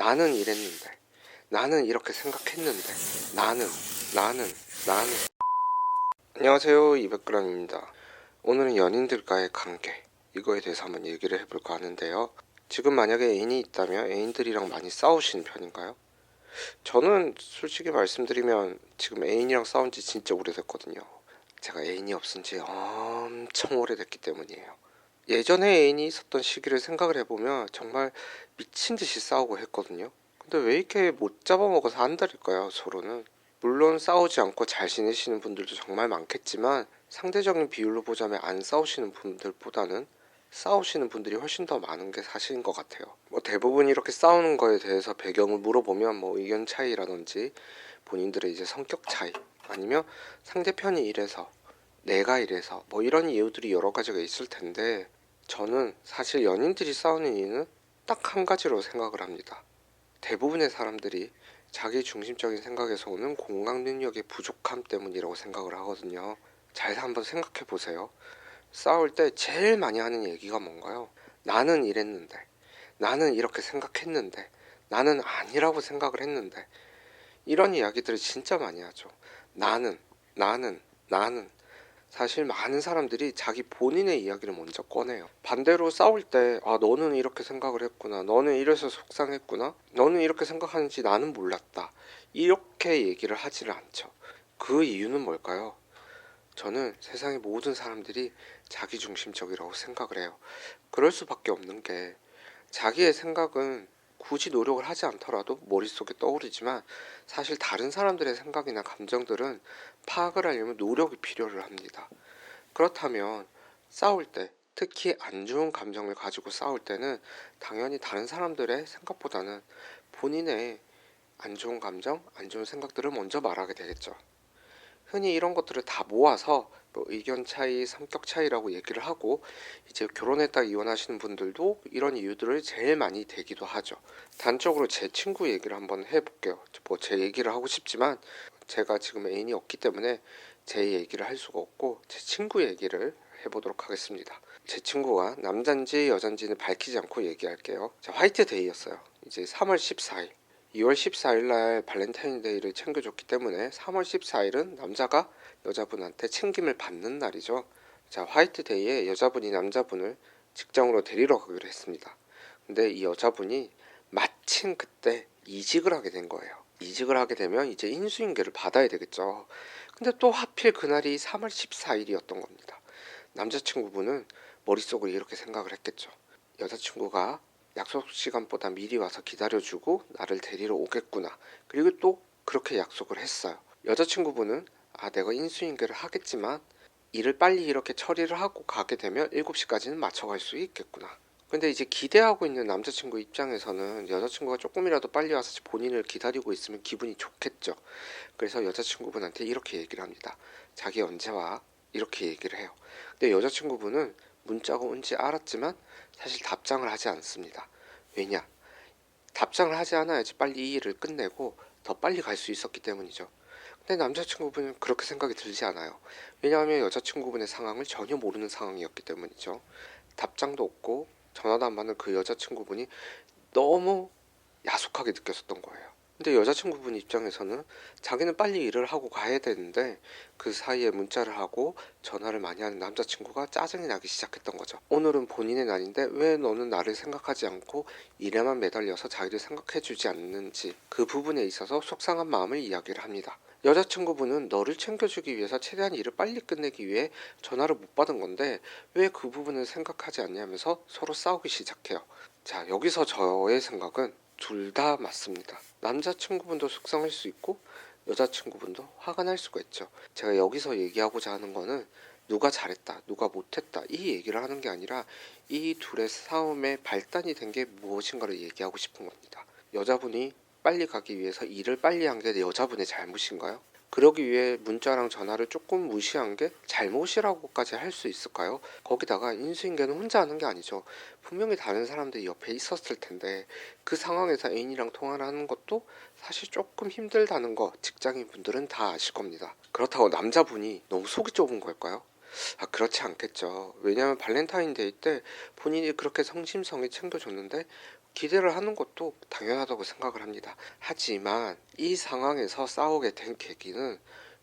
나는 이랬는데, 나는 이렇게 생각했는데, 나는. 안녕하세요, 200g입니다. 오늘은 연인들과의 관계, 이거에 대해서 한번 얘기를 해볼까 하는데요. 지금 만약에 애인이 있다면 애인들이랑 많이 싸우시는 편인가요? 저는 솔직히 말씀드리면 지금 애인이랑 싸운 지 진짜 오래됐거든요. 제가 애인이 없은 지 엄청 오래됐기 때문이에요. 예전에 애인이 있었던 시기를 생각을 해보면 정말 미친 듯이 싸우고 했거든요. 근데 왜 이렇게 못 잡아먹어서 안달일까요, 서로는? 물론 싸우지 않고 잘 지내시는 분들도 정말 많겠지만 상대적인 비율로 보자면 안 싸우시는 분들보다는 싸우시는 분들이 훨씬 더 많은 게 사실인 것 같아요. 뭐 대부분 이렇게 싸우는 거에 대해서 배경을 물어보면 뭐 의견 차이라든지 본인들의 이제 성격 차이, 아니면 상대편이 이래서 내가 이래서 뭐 이런 이유들이 여러 가지가 있을 텐데, 저는 사실 연인들이 싸우는 이유는 딱 한 가지로 생각을 합니다. 대부분의 사람들이 자기 중심적인 생각에서 오는 공감 능력의 부족함 때문이라고 생각을 하거든요. 잘 한번 생각해 보세요. 싸울 때 제일 많이 하는 얘기가 뭔가요? 나는 이랬는데, 나는 이렇게 생각했는데, 나는 아니라고 생각을 했는데, 이런 이야기들을 진짜 많이 하죠. 나는, 나는. 사실 많은 사람들이 자기 본인의 이야기를 먼저 꺼내요. 반대로 싸울 때, 아, 너는 이렇게 생각을 했구나. 너는 이래서 속상했구나. 너는 이렇게 생각하는지 나는 몰랐다. 이렇게 얘기를 하지를 않죠. 그 이유는 뭘까요? 저는 세상의 모든 사람들이 자기중심적이라고 생각을 해요. 그럴 수밖에 없는 게, 자기의 생각은 굳이 노력을 하지 않더라도 머릿속에 떠오르지만 사실 다른 사람들의 생각이나 감정들은 파악을 하려면 노력이 필요를 합니다. 그렇다면 싸울 때, 특히 안 좋은 감정을 가지고 싸울 때는 당연히 다른 사람들의 생각보다는 본인의 안 좋은 감정, 안 좋은 생각들을 먼저 말하게 되겠죠. 흔히 이런 것들을 다 모아서 뭐 의견 차이, 성격 차이라고 얘기를 하고, 이제 결혼했다 이혼하시는 분들도 이런 이유들을 제일 많이 대기도 하죠. 단적으로 제 친구 얘기를 한번 해볼게요. 뭐 제 얘기를 하고 싶지만 제가 지금 애인이 없기 때문에 제 얘기를 할 수가 없고 제 친구 얘기를 해보도록 하겠습니다. 제 친구가 남잔지 여잔지는 밝히지 않고 얘기할게요. 자, 화이트데이였어요. 이제 3월 14일. 2월 14일 날 발렌타인데이를 챙겨줬기 때문에 3월 14일은 남자가 여자분한테 챙김을 받는 날이죠. 자, 화이트데이에 여자분이 남자분을 직장으로 데리러 가기로 했습니다. 근데 이 여자분이 마침 그때 이직을 하게 된 거예요. 이직을 하게 되면 이제 인수인계를 받아야 되겠죠. 근데 또 하필 그날이 3월 14일이었던 겁니다. 남자친구분은 머릿속으로 이렇게 생각을 했겠죠. 여자친구가 약속 시간보다 미리 와서 기다려주고 나를 데리러 오겠구나. 그리고 또 그렇게 약속을 했어요. 여자친구분은 내가 인수인계를 하겠지만 일을 빨리 이렇게 처리를 하고 가게 되면 7시까지는 맞춰갈 수 있겠구나. 근데 이제 기대하고 있는 남자친구 입장에서는 여자친구가 조금이라도 빨리 와서 본인을 기다리고 있으면 기분이 좋겠죠. 그래서 여자친구분한테 이렇게 얘기를 합니다. 자기 언제 와? 이렇게 얘기를 해요. 근데 여자친구분은 문자가 온지 알았지만 사실 답장을 하지 않습니다. 왜냐? 답장을 하지 않아야지 빨리 이 일을 끝내고 더 빨리 갈 수 있었기 때문이죠. 근데 남자친구분은 그렇게 생각이 들지 않아요. 왜냐하면 여자친구분의 상황을 전혀 모르는 상황이었기 때문이죠. 답장도 없고 전화도 안 받는 그 여자친구분이 너무 야속하게 느꼈었던 거예요. 근데 여자친구분 입장에서는 자기는 빨리 일을 하고 가야 되는데 그 사이에 문자를 하고 전화를 많이 하는 남자친구가 짜증이 나기 시작했던 거죠. 오늘은 본인의 날인데 왜 너는 나를 생각하지 않고 일에만 매달려서 자기를 생각해주지 않는지, 그 부분에 있어서 속상한 마음을 이야기를 합니다. 여자친구분은 너를 챙겨주기 위해서 최대한 일을 빨리 끝내기 위해 전화를 못 받은 건데 왜 그 부분을 생각하지 않냐면서 서로 싸우기 시작해요. 자, 여기서 저의 생각은 둘 다 맞습니다. 남자친구분도 속상할 수 있고 여자친구분도 화가 날 수가 있죠. 제가 여기서 얘기하고자 하는 거는 누가 잘했다, 누가 못했다 이 얘기를 하는 게 아니라 이 둘의 싸움의 발단이 된 게 무엇인가를 얘기하고 싶은 겁니다. 여자분이 빨리 가기 위해서 일을 빨리 한 게 여자분의 잘못인가요? 그러기 위해 문자랑 전화를 조금 무시한 게 잘못이라고까지 할 수 있을까요? 거기다가 인수인계는 혼자 하는 게 아니죠. 분명히 다른 사람들이 옆에 있었을 텐데 그 상황에서 애인이랑 통화를 하는 것도 사실 조금 힘들다는 거 직장인 분들은 다 아실 겁니다. 그렇다고 남자분이 너무 속이 좁은 걸까요? 그렇지 않겠죠. 왜냐하면 발렌타인데이 때 본인이 그렇게 성심성의 챙겨줬는데 기대를 하는 것도 당연하다고 생각을 합니다. 하지만 이 상황에서 싸우게 된 계기는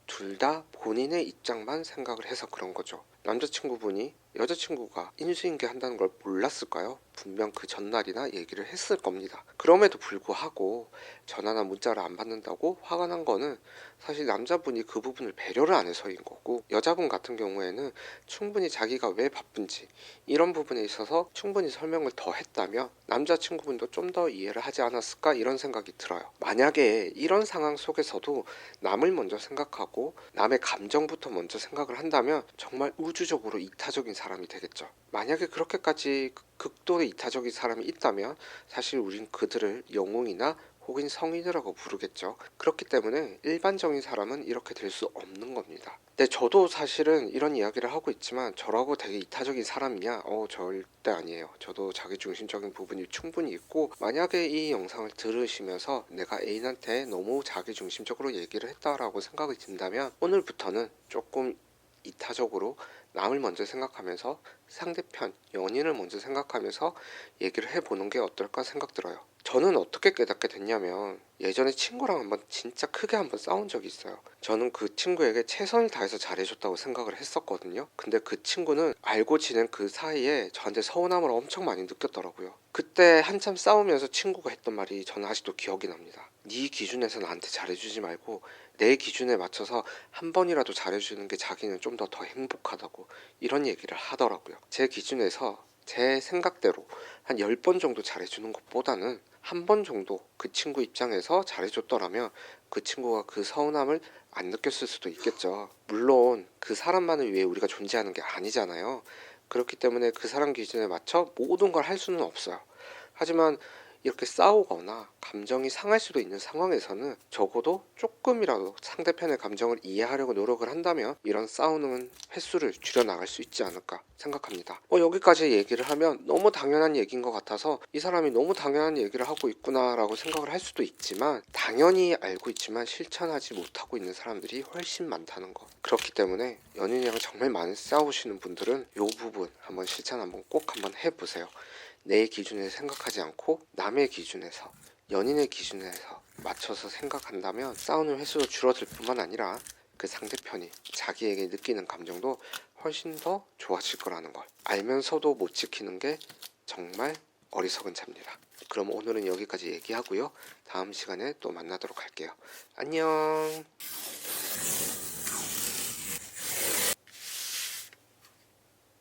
둘 다 본인의 입장만 생각을 해서 그런 거죠. 남자친구분이 여자친구가 인수인계 한다는 걸 몰랐을까요? 분명 그 전날이나 얘기를 했을 겁니다. 그럼에도 불구하고 전화나 문자를 안 받는다고 화가 난 거는 사실 남자분이 그 부분을 배려를 안 해서인 거고, 여자분 같은 경우에는 충분히 자기가 왜 바쁜지 이런 부분에 있어서 충분히 설명을 더 했다면 남자친구분도 좀 더 이해를 하지 않았을까, 이런 생각이 들어요. 만약에 이런 상황 속에서도 남을 먼저 생각하고 남의 감정부터 먼저 생각을 한다면 정말 우주적으로 이타적인 사람이 되겠죠. 만약에 그렇게까지 극도의 이타적인 사람이 있다면 사실 우린 그들을 영웅이나 혹은 성인이라고 부르겠죠. 그렇기 때문에 일반적인 사람은 이렇게 될 수 없는 겁니다. 근데 저도 사실은 이런 이야기를 하고 있지만 저라고 되게 이타적인 사람이냐? 절대 아니에요. 저도 자기중심적인 부분이 충분히 있고, 만약에 이 영상을 들으시면서 내가 애인한테 너무 자기중심적으로 얘기를 했다라고 생각이 든다면 오늘부터는 조금 이타적으로 남을 먼저 생각하면서 상대편, 연인을 먼저 생각하면서 얘기를 해보는 게 어떨까 생각 들어요. 저는 어떻게 깨닫게 됐냐면 예전에 친구랑 한번 진짜 크게 한번 싸운 적이 있어요. 저는 그 친구에게 최선을 다해서 잘해줬다고 생각을 했었거든요. 근데 그 친구는 알고 지낸 그 사이에 저한테 서운함을 엄청 많이 느꼈더라고요. 그때 한참 싸우면서 친구가 했던 말이 저는 아직도 기억이 납니다. 네 기준에서 나한테 잘해주지 말고 내 기준에 맞춰서 한 번이라도 잘해주는 게 자기는 좀 더 행복하다고, 이런 얘기를 하더라고요. 제 기준에서 제 생각대로 한 10번 정도 잘해주는 것보다는 한 번 정도 그 친구 입장에서 잘해줬더라면 그 친구가 그 서운함을 안 느꼈을 수도 있겠죠. 물론 그 사람만을 위해 우리가 존재하는 게 아니잖아요. 그렇기 때문에 그 사람 기준에 맞춰 모든 걸 할 수는 없어요. 하지만 이렇게 싸우거나 감정이 상할 수도 있는 상황에서는 적어도 조금이라도 상대편의 감정을 이해하려고 노력을 한다면 이런 싸우는 횟수를 줄여나갈 수 있지 않을까 생각합니다. 여기까지 얘기를 하면 너무 당연한 얘기인 것 같아서 이 사람이 너무 당연한 얘기를 하고 있구나 라고 생각을 할 수도 있지만, 당연히 알고 있지만 실천하지 못하고 있는 사람들이 훨씬 많다는 것. 그렇기 때문에 연인이랑 정말 많이 싸우시는 분들은 이 부분 한번 실천 한번 꼭 한번 해보세요. 내 기준에서 생각하지 않고 남의 기준에서, 연인의 기준에서 맞춰서 생각한다면 싸우는 횟수도 줄어들 뿐만 아니라 그 상대편이 자기에게 느끼는 감정도 훨씬 더 좋아질 거라는 걸 알면서도 못 지키는 게 정말 어리석은 차입니다. 그럼 오늘은 여기까지 얘기하고요. 다음 시간에 또 만나도록 할게요. 안녕.